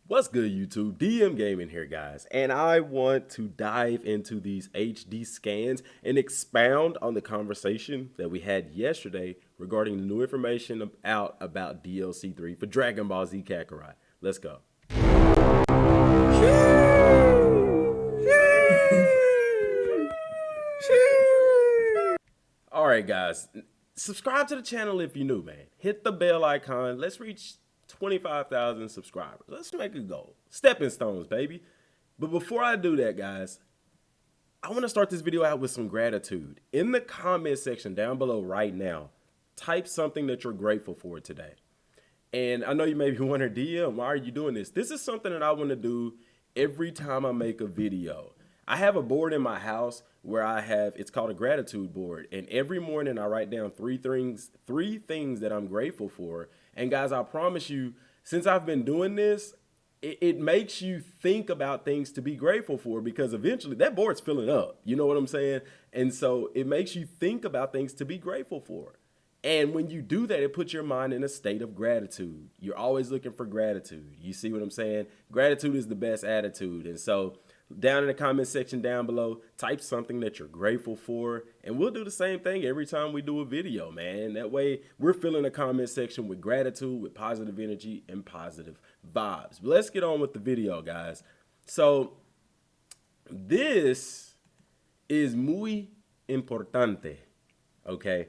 What's good, YouTube? DM Gaming here, guys, and I want to dive into these HD scans and expound on the conversation that we had yesterday regarding the new information out about DLC 3 for Dragon Ball Z Kakarot. Let's go. All right, guys, subscribe to the channel if you're new, man. Hit the bell icon. Let's reach 25,000 subscribers. Let's make a goal. Stepping stones, baby. But before I do that, guys, I want to start this video out with some gratitude. In the comment section down below right now, type something that you're grateful for today. And I know you may be wondering, DM, why are you doing this? This is something that I want to do every time I make a video. I have a board in my house where it's called a gratitude board. And every morning I write down three things that I'm grateful for. And guys, I promise you, since I've been doing this, it makes you think about things to be grateful for, because eventually that board's filling up. You know what I'm saying? And so it makes you think about things to be grateful for. And when you do that, it puts your mind in a state of gratitude. You're always looking for gratitude. You see what I'm saying? Gratitude is the best attitude. And so down in the comment section down below, type something that you're grateful for, and we'll do the same thing every time we do a video, man. That way we're filling the comment section with gratitude, with positive energy and positive vibes. But let's get on with the video, guys. So this is muy importante, okay?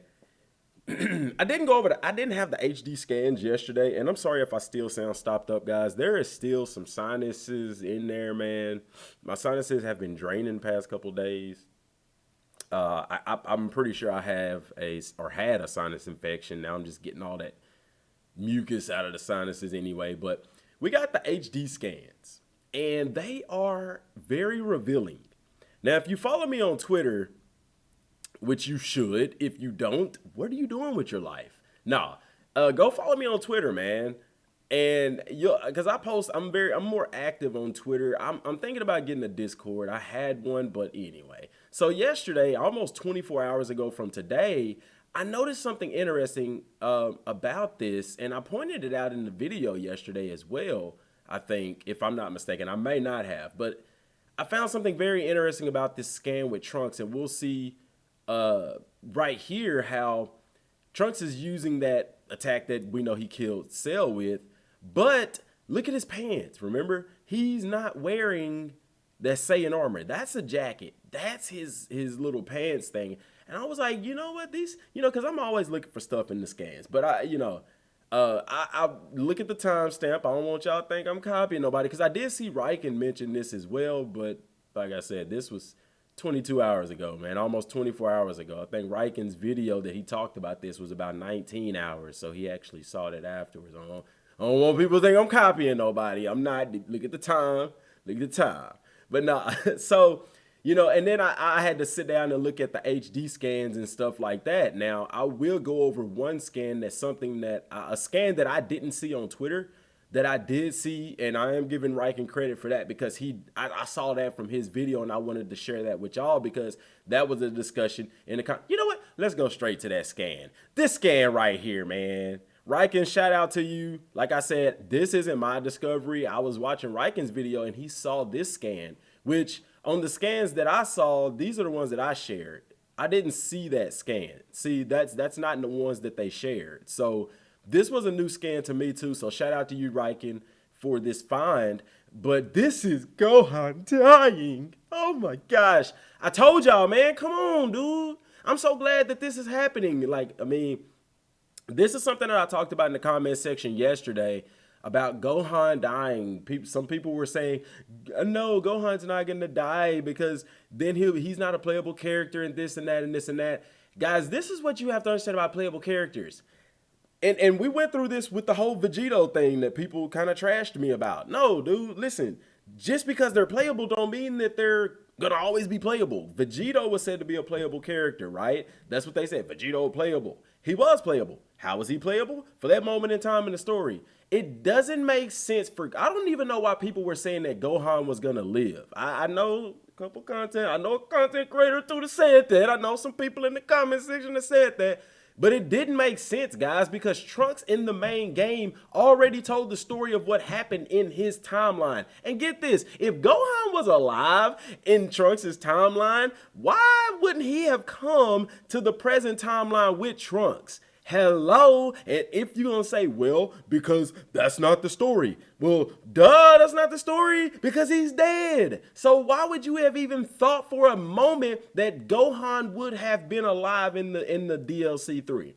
I didn't have the HD scans yesterday, and I'm sorry if I still sound stopped up, guys. There is still some sinuses in there, man. My sinuses have been draining the past couple days. I'm pretty sure I had a sinus infection. Now I'm just getting all that mucus out of the sinuses anyway. But we got the HD scans, and they are very revealing. Now, if you follow me on Twitter, which you should. If you don't, what are you doing with your life? Nah, go follow me on Twitter, man. And because I'm more active on Twitter. I'm thinking about getting a Discord. I had one, but anyway. So yesterday, almost 24 hours ago from today, I noticed something interesting about this, and I pointed it out in the video yesterday as well. I think, if I'm not mistaken, I may not have, but I found something very interesting about this scan with Trunks, and we'll see right here how Trunks is using that attack that we know he killed Cell with, but look at his pants. Remember, he's not wearing that Saiyan armor. That's a jacket. That's his little pants thing. And I was like, you know what, because I'm always looking for stuff in the scans, but I look at the timestamp. I don't want y'all to think I'm copying nobody, because I did see Riken mention this as well, but like I said, this was 22 hours ago, man, almost 24 hours ago. I think Riken's video that he talked about this was about 19 hours, so he actually saw that afterwards. I don't want people to think I'm copying nobody. I'm not. Look at the time. Look at the time. But nah, so, and then I had to sit down and look at the HD scans and stuff like that. Now, I will go over one scan that's something that, a scan that I didn't see on Twitter, that I did see, and I am giving Riken credit for that, because I saw that from his video, and I wanted to share that with y'all, because that was a discussion in the you know what? Let's go straight to that scan. This scan right here, man. Riken, shout out to you. Like I said, this isn't my discovery. I was watching Riken's video, and he saw this scan, which on the scans that I saw, these are the ones that I shared. I didn't see that scan. See, that's not in the ones that they shared. So this was a new scan to me too, so shout out to you, Riken, for this find. But this is Gohan dying. Oh my gosh. I told y'all, man, come on, dude. I'm so glad that this is happening. This is something that I talked about in the comment section yesterday about Gohan dying. Some people were saying, no, Gohan's not going to die, because then he's not a playable character, and this and that and this and that. Guys, this is what you have to understand about playable characters. And we went through this with the whole Vegito thing that people kind of trashed me about. No, dude, listen. Just because they're playable don't mean that they're going to always be playable. Vegito was said to be a playable character, right? That's what they said. Vegito playable. He was playable. How was he playable? For that moment in time in the story. It doesn't make sense I don't even know why people were saying that Gohan was going to live. I know a content creator too that said that. I know some people in the comment section that said that. But it didn't make sense, guys, because Trunks in the main game already told the story of what happened in his timeline. And get this, if Gohan was alive in Trunks' timeline, why wouldn't he have come to the present timeline with Trunks? Hello, and if you're gonna say, well, because that's not the story. Well, duh, that's not the story because he's dead. So why would you have even thought for a moment that Gohan would have been alive in the DLC 3?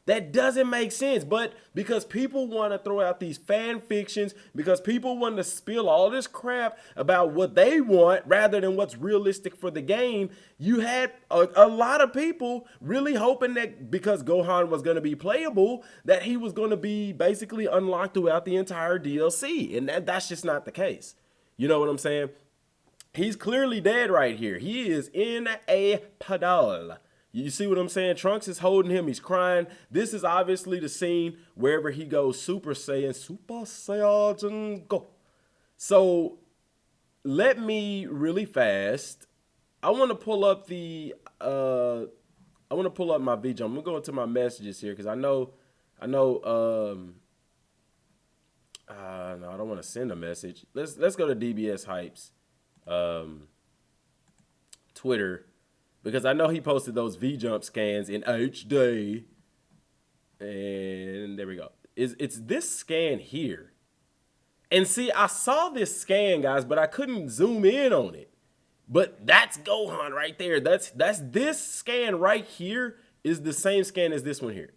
That doesn't make sense, but because people want to throw out these fan fictions, because people want to spill all this crap about what they want rather than what's realistic for the game, you had a lot of people really hoping that because Gohan was going to be playable, that he was going to be basically unlocked throughout the entire DLC, and that's just not the case. You know what I'm saying? He's clearly dead right here. He is in a puddle. You see what I'm saying? Trunks is holding him. He's crying. This is obviously the scene wherever he goes Super Saiyan. Super Saiyan go. So let me really fast. I want to pull up the. I want to pull up my VJ. I'm gonna go into my messages here because I know. No, I don't want to send a message. Let's go to DBS Hypes, Twitter. Because I know he posted those V-Jump scans in HD. And there we go. It's this scan here. And see, I saw this scan, guys, but I couldn't zoom in on it. But that's Gohan right there. That's this scan right here is the same scan as this one here.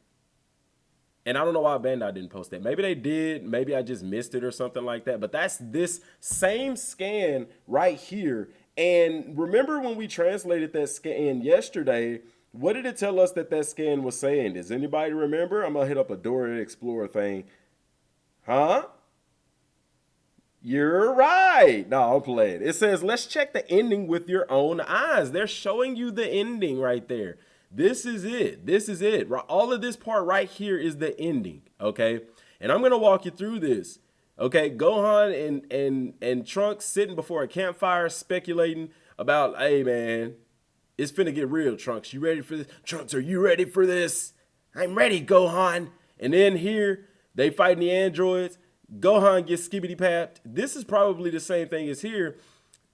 And I don't know why Bandai didn't post that. Maybe they did. Maybe I just missed it or something like that. But that's this same scan right here. And remember when we translated that scan yesterday, what did it tell us that scan was saying? Does anybody remember? I'm going to hit up a Dora Explorer thing. Huh? You're right. No, I'm playing. It says, let's check the ending with your own eyes. They're showing you the ending right there. This is it. This is it. All of this part right here is the ending, okay? And I'm going to walk you through this. Okay, Gohan and Trunks sitting before a campfire speculating about, hey, man, it's finna get real, Trunks. You ready for this? Trunks, are you ready for this? I'm ready, Gohan. And then here, they fighting the androids. Gohan gets skibbity-papped. This is probably the same thing as here.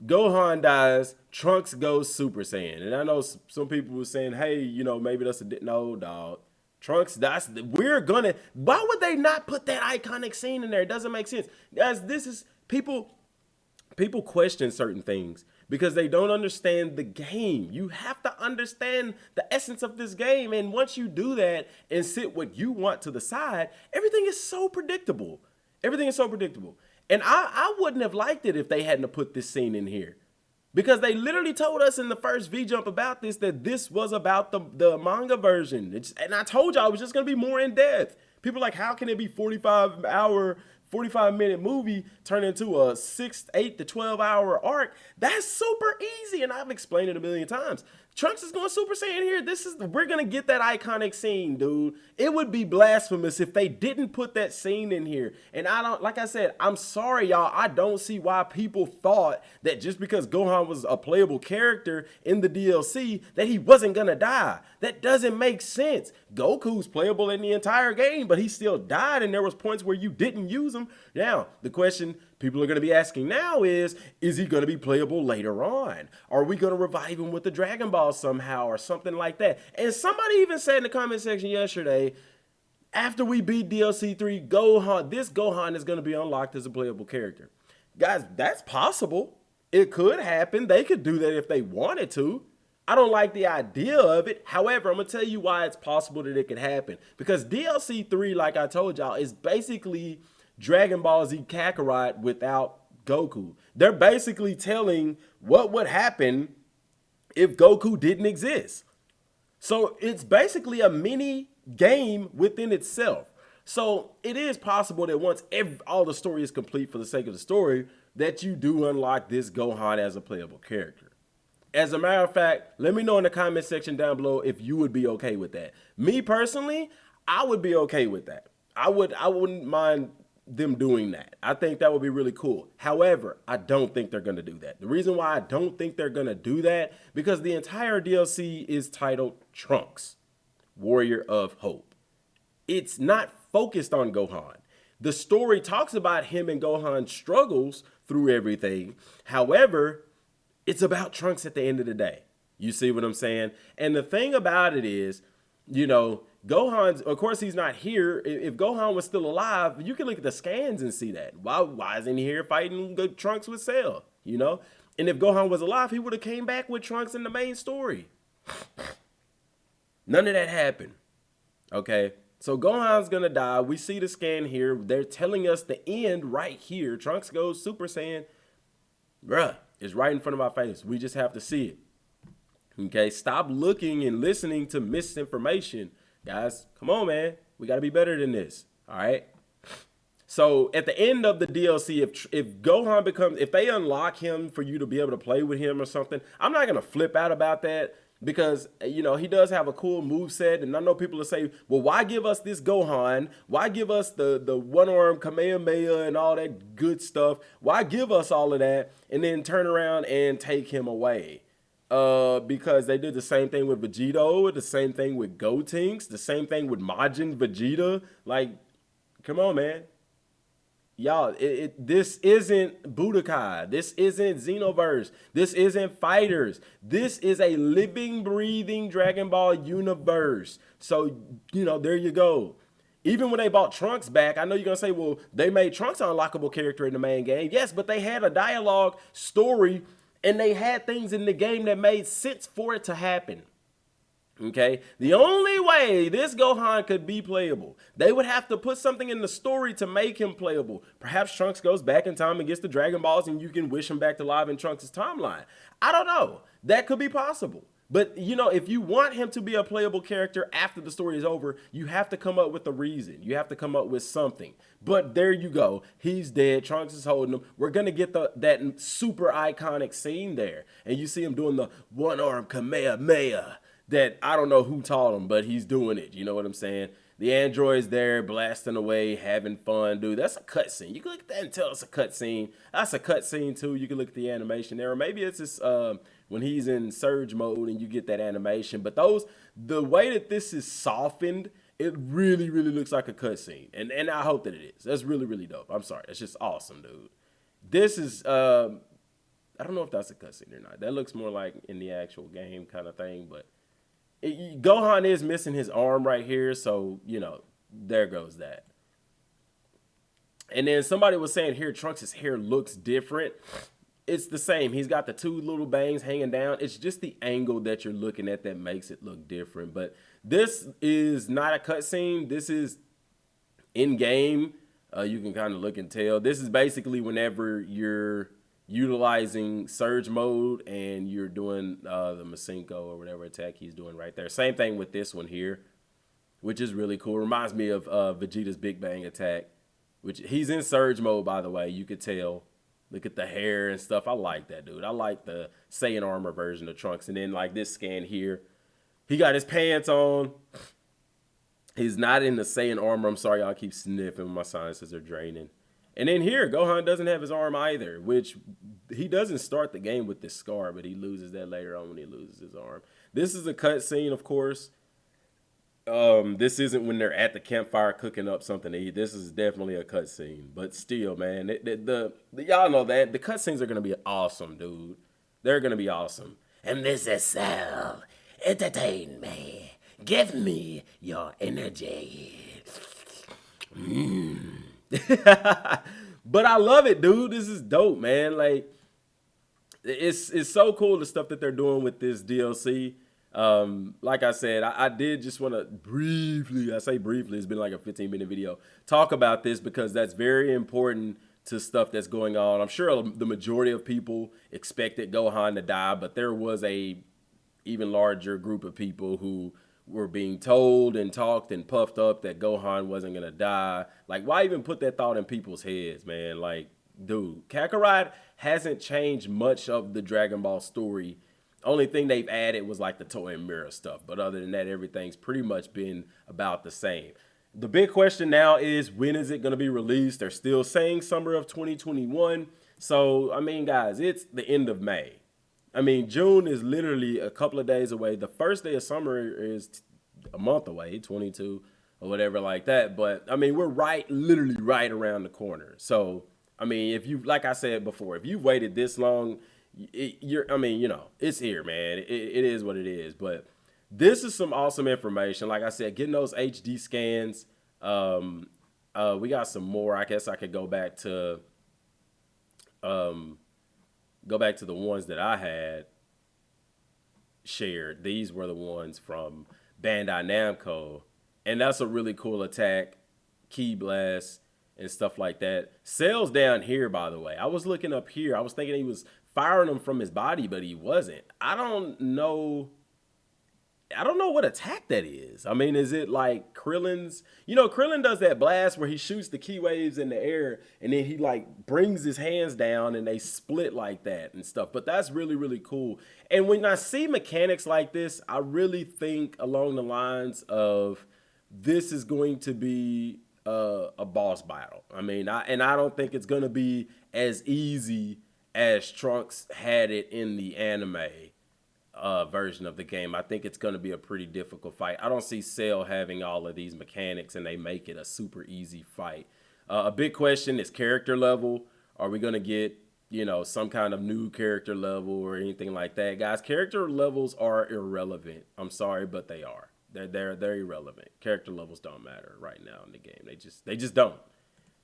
Gohan dies. Trunks goes Super Saiyan. And I know some people were saying, hey, you know, maybe that's no, dog. Trunks, why would they not put that iconic scene in there? It doesn't make sense. Guys, this is, people question certain things because they don't understand the game. You have to understand the essence of this game. And once you do that and sit what you want to the side, everything is so predictable. Everything is so predictable. And I wouldn't have liked it if they hadn't put this scene in here. Because they literally told us in the first V-Jump about this, that this was about the manga version. And I told y'all it was just going to be more in depth. People are like, how can it be 45-minute movie turn into a 8 to 12 hour arc? That's super easy. And I've explained it a million times. Trunks is going Super Saiyan here. We're going to get that iconic scene, dude. It would be blasphemous if they didn't put that scene in here. And like I said, I'm sorry, y'all. I don't see why people thought that just because Gohan was a playable character in the DLC, that he wasn't going to die. That doesn't make sense. Goku's playable in the entire game, but he still died, and there was points where you didn't use him. Now, the question people are going to be asking now is he going to be playable later on? Are we going to revive him with the Dragon Ball somehow or something like that? And somebody even said in the comment section yesterday, after we beat DLC 3, this Gohan is going to be unlocked as a playable character. Guys, that's possible. It could happen. They could do that if they wanted to. I don't like the idea of it. However, I'm going to tell you why it's possible that it could happen. Because DLC 3, like I told y'all, is basically Dragon Ball Z Kakarot without Goku. They're basically telling what would happen if Goku didn't exist. So it's basically a mini game within itself. So it is possible that once all the story is complete for the sake of the story, that you do unlock this Gohan as a playable character. As a matter of fact, let me know in the comment section down below if you would be okay with that. Me personally, I would be okay with that. I wouldn't mind them doing that. I think that would be really cool. However, I don't think they're going to do that. The reason why I don't think they're going to do that, because the entire DLC is titled Trunks. warrior of hope. It's not focused on Gohan. The story talks about him and Gohan's struggles through everything. However, it's about Trunks at the end of the day. You see what I'm saying? And the thing about it is, Gohan's, of course, he's not here. If Gohan was still alive, you can look at the scans and see that. Why isn't he here fighting good Trunks with Cell? And if Gohan was alive, he would have came back with Trunks in the main story. None of that happened. Okay? So Gohan's gonna die. We see the scan here. They're telling us the end right here. Trunks goes Super Saiyan. Bruh, it's right in front of our face. We just have to see it. Okay, stop looking and listening to misinformation. Guys, come on, man. We got to be better than this. All right? So at the end of the DLC, if Gohan if they unlock him for you to be able to play with him or something, I'm not going to flip out about that. Because, he does have a cool moveset. And I know people will say, well, why give us this Gohan? Why give us the one-arm Kamehameha and all that good stuff? Why give us all of that and then turn around and take him away? Because they did the same thing with Vegito, the same thing with Gotenks, the same thing with Majin Vegeta. Like, come on, man. Y'all, this isn't Budokai. This isn't Xenoverse. This isn't Fighters. This is a living, breathing Dragon Ball universe. So, there you go. Even when they brought Trunks back, I know you're going to say, well, they made Trunks an unlockable character in the main game. Yes, but they had a dialogue story, and they had things in the game that made sense for it to happen. Okay, the only way this Gohan could be playable, they would have to put something in the story to make him playable. Perhaps Trunks goes back in time and gets the Dragon Balls and you can wish him back to life in Trunks' timeline. I don't know. That could be possible. But, if you want him to be a playable character after the story is over, you have to come up with a reason. You have to come up with something. But there you go. He's dead. Trunks is holding him. We're going to get that super iconic scene there. And you see him doing the one-arm Kamehameha. That I don't know who taught him, but he's doing it. You know what I'm saying? The android's there blasting away, having fun, dude. That's a cutscene. You can look at that and tell it's a cutscene. That's a cutscene too. You can look at the animation there, or maybe it's just when he's in surge mode and you get that animation. But the way that this is softened, it really, really looks like a cutscene, and I hope that it is. That's really, really dope. I'm sorry, it's just awesome, dude. This is I don't know if that's a cutscene or not. That looks more like in the actual game kind of thing, but. Gohan is missing his arm right here, so, there goes that. And then somebody was saying here, Trunks' hair looks different. It's the same. He's got the two little bangs hanging down. It's just the angle that you're looking at that makes it look different. But this is not a cutscene. This is in-game. You can kind of look and tell. This is basically whenever you're utilizing surge mode and you're doing the Masenko or whatever attack he's doing right there. Same thing with this one here, which is really cool. Reminds me of Vegeta's Big Bang attack, which he's in surge mode, by the way. You could tell. Look at the hair and stuff. I like that, dude. I like the Saiyan armor version of Trunks. And then like this scan here, he got his pants on. He's not in the Saiyan armor. I'm sorry, y'all keep sniffing. My sinuses are draining. And then here, Gohan doesn't have his arm either, which he doesn't start the game with this scar, but he loses that later on when he loses his arm. This is a cutscene, of course. This isn't when they're at the campfire cooking up something to eat. This is definitely a cutscene, but still, man, y'all know that the cutscenes are gonna be awesome, dude. They're gonna be awesome. And this is Cell. Entertain me. Give me your energy. But I love it, dude. This is dope, man. Like, it's so cool the stuff that they're doing with this DLC. Like I said, I did just want to briefly, I say briefly, it's been like a 15-minute video, talk about this because that's very important to stuff that's going on. I'm sure the majority of people expected Gohan to die, but there was a even larger group of people who were being told and talked and puffed up that Gohan wasn't going to die. Like, why even put that thought in people's heads, man? Like, dude, Kakarot hasn't changed much of the Dragon Ball story. Only thing they've added was like the toy and mirror stuff. But other than that, everything's pretty much been about the same. The big question now is, when is it going to be released? They're still saying summer of 2021. So, I mean, guys, it's the end of May. I mean, June is literally a couple of days away. The first day of summer is a month away, 22 or whatever like that. But I mean, we're literally right around the corner. So I mean, if you, like I said before, if you waited this long, I mean, it's here, man. It is what it is. But this is some awesome information. Like I said, getting those HD scans. We got some more. I guess I could um, go back to the ones that I had shared. These were the ones from Bandai Namco, and that's a really cool attack, key blast, and stuff like that. Cell's down here, by the way. I was looking up here. I was thinking he was firing them from his body, but he wasn't. I don't know what attack that is. I mean, is it like Krillin's? Krillin does that blast where he shoots the key waves in the air and then he like brings his hands down and they split like that and stuff. But that's really, really cool. And when I see mechanics like this, I really think along the lines of this is going to be a boss battle. I mean, I don't think it's going to be as easy as Trunks had it in the anime version of the game. I think it's going to be a pretty difficult fight. I don't see Cell having all of these mechanics and they make it a super easy fight. A big question is character level. Are we going to get, some kind of new character level or anything like that? Guys, character levels are irrelevant. I'm sorry, but they are. They're irrelevant. Character levels don't matter right now in the game. They just don't.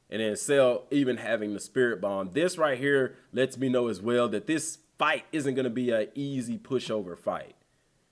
And then Cell even having the spirit bomb. This right here lets me know as well that this fight isn't going to be an easy pushover fight,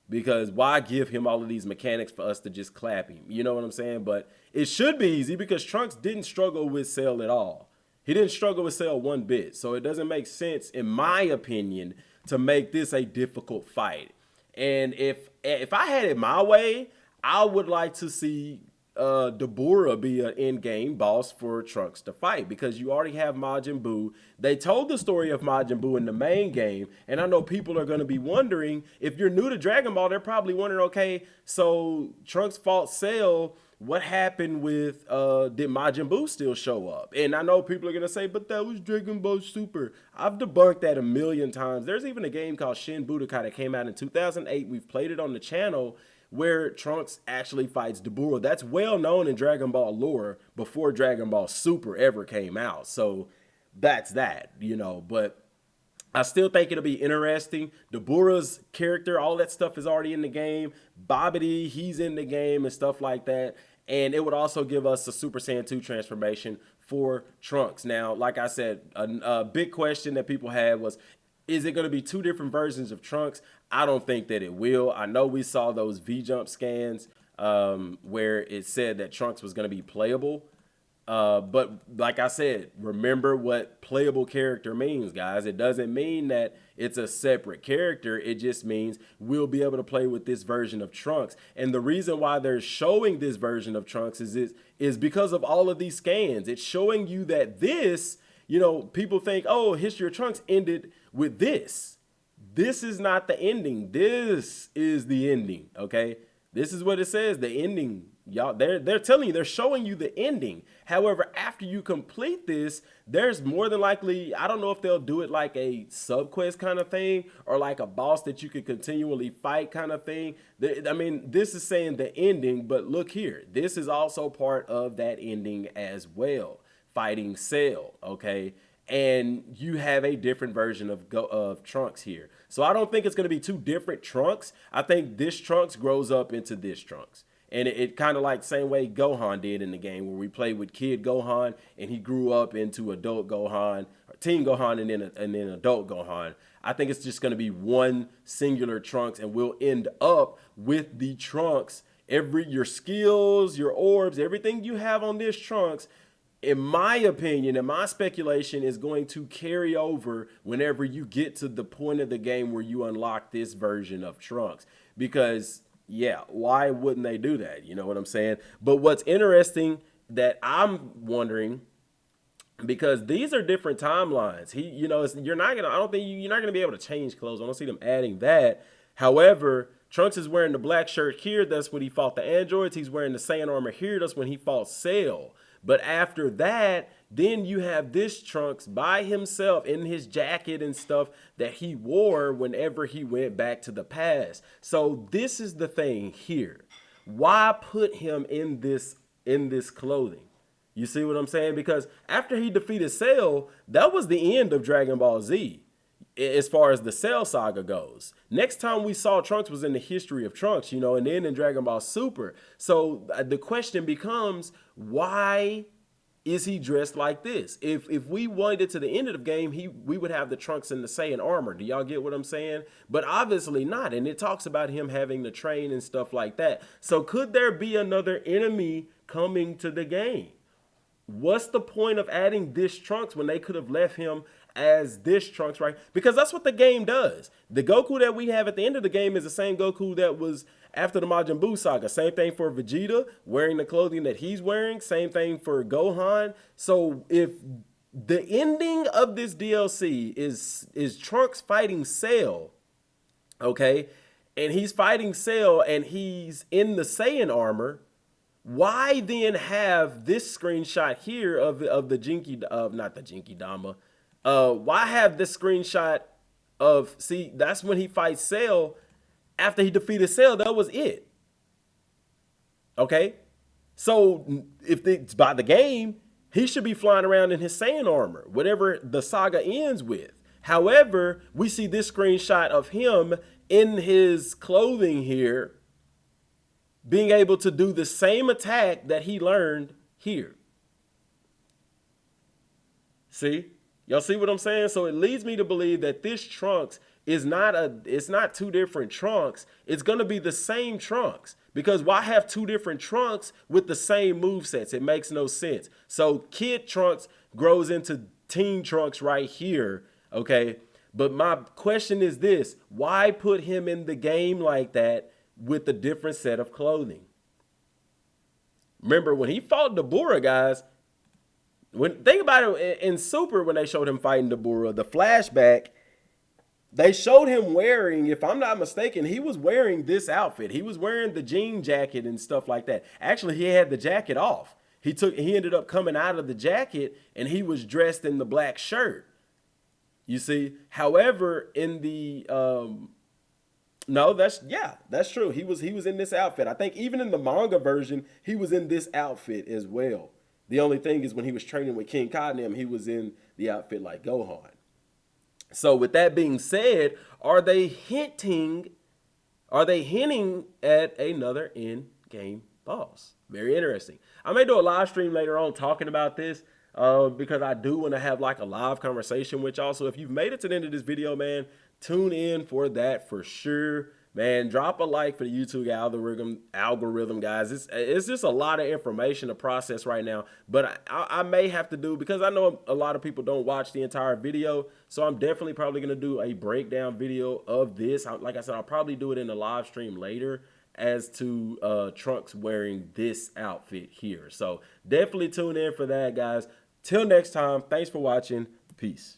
because why give him all of these mechanics for us to just clap him? You know what I'm saying? But it should be easy because Trunks didn't struggle with Cell at all. He didn't struggle with Cell one bit. So it doesn't make sense, in my opinion, to make this a difficult fight. And if I had it my way, I would like to see Dabura be an in-game boss for Trunks to fight, because you already have Majin Buu. They told the story of Majin Buu in the main game, and I know people are going to be wondering, if you're new to Dragon Ball, they're probably wondering, okay, so Trunks fought Cell, what happened with, did Majin Buu still show up? And I know people are going to say, but that was Dragon Ball Super. I've debunked that a million times. There's even a game called Shin Budokai that came out in 2008. We've played it on the channel, where Trunks actually fights Dabura. That's well known in Dragon Ball lore before Dragon Ball Super ever came out. So that's that, but I still think it'll be interesting. Dabura's character, all that stuff is already in the game. Babidi, he's in the game and stuff like that. And it would also give us a Super Saiyan 2 transformation for Trunks. Now, like I said, a big question that people had was, is it going to be two different versions of Trunks? I don't think that it will. I know we saw those V-Jump scans where it said that Trunks was going to be playable. But like I said, remember what playable character means, guys. It doesn't mean that it's a separate character. It just means we'll be able to play with this version of Trunks. And the reason why they're showing this version of Trunks is because of all of these scans. It's showing you that this, people think, oh, History of Trunks ended with this. This is not the ending. This is the ending, okay? This is what it says, the ending. Y'all, they're telling you, they're showing you the ending. However, after you complete this, there's more than likely, I don't know if they'll do it like a sub-quest kind of thing or like a boss that you could continually fight kind of thing. I mean, this is saying the ending, but look here. This is also part of that ending as well, fighting Cell, okay? And you have a different version of Trunks here. So I don't think it's going to be two different Trunks. I think this Trunks grows up into this Trunks. And it kind of like the same way Gohan did in the game, where we played with Kid Gohan and he grew up into adult Gohan, or Teen Gohan, and then adult Gohan. I think it's just going to be one singular Trunks, and we'll end up with the Trunks. Your skills, your orbs, everything you have on this Trunks, in my opinion, and my speculation, is going to carry over whenever you get to the point of the game where you unlock this version of Trunks. Because, yeah, why wouldn't they do that? You know what I'm saying? But what's interesting that I'm wondering, because these are different timelines. You're not gonna be able to change clothes. I don't see them adding that. However, Trunks is wearing the black shirt here. That's when he fought the androids. He's wearing the Saiyan armor here. That's when he fought Cell. But after that, then you have this Trunks by himself in his jacket and stuff that he wore whenever he went back to the past. So this is the thing here. why put him in this clothing? You see what I'm saying? Because after he defeated Cell, that was the end of Dragon Ball Z as far as the Cell saga goes. Next time we saw Trunks was in the history of Trunks, you know, and then in Dragon Ball Super. So the question becomes, why is he dressed like this? If we waited to the end of the game, we would have the Trunks in the Saiyan armor. Do y'all get what I'm saying? But obviously not. And it talks about him having to train and stuff like that. So could there be another enemy coming to the game? What's the point of adding this Trunks when they could have left him as this Trunks, right? Because that's what the game does. The Goku that we have at the end of the game is the same Goku that was after the Majin Buu saga. Same thing for Vegeta, wearing the clothing that he's wearing. Same thing for Gohan. So if the ending of this DLC is Trunks fighting Cell, okay, and he's fighting Cell and he's in the Saiyan armor, why then have this screenshot here of the Jinky, not the Jinky Dama? Why have this screenshot of, see, that's when he fights Cell. After he defeated Cell, that was it. Okay? So if it's by the game, he should be flying around in his Saiyan armor, whatever the saga ends with. However, we see this screenshot of him in his clothing here, being able to do the same attack that he learned here. See? Y'all see what I'm saying? So it leads me to believe that this Trunks is it's not two different Trunks. It's going to be the same Trunks. Because why have two different Trunks with the same movesets? It makes no sense. So Kid Trunks grows into Teen Trunks right here, okay? But my question is this: why put him in the game like that with a different set of clothing? Remember, when he fought Dabura, guys, think about it, in Super, when they showed him fighting Dabura, the flashback, they showed him wearing, if I'm not mistaken, he was wearing this outfit. He was wearing the jean jacket and stuff like that. Actually, he had the jacket off. He ended up coming out of the jacket and he was dressed in the black shirt. You see? However, in the no, that's true. He was in this outfit. I think even in the manga version, he was in this outfit as well. The only thing is when he was training with King Cottonham, he was in the outfit like Gohan. So with that being said, are they hinting at another in-game boss? Very interesting. I may do a live stream later on talking about this because I do want to have like a live conversation with y'all. So if you've made it to the end of this video, man, tune in for that for sure. Man, drop a like for the YouTube algorithm, guys. It's just a lot of information to process right now. But I may have to do, because I know a lot of people don't watch the entire video, so I'm definitely probably going to do a breakdown video of this. Like I said, I'll probably do it in a live stream later as to Trunks wearing this outfit here. So definitely tune in for that, guys. Till next time, thanks for watching. Peace.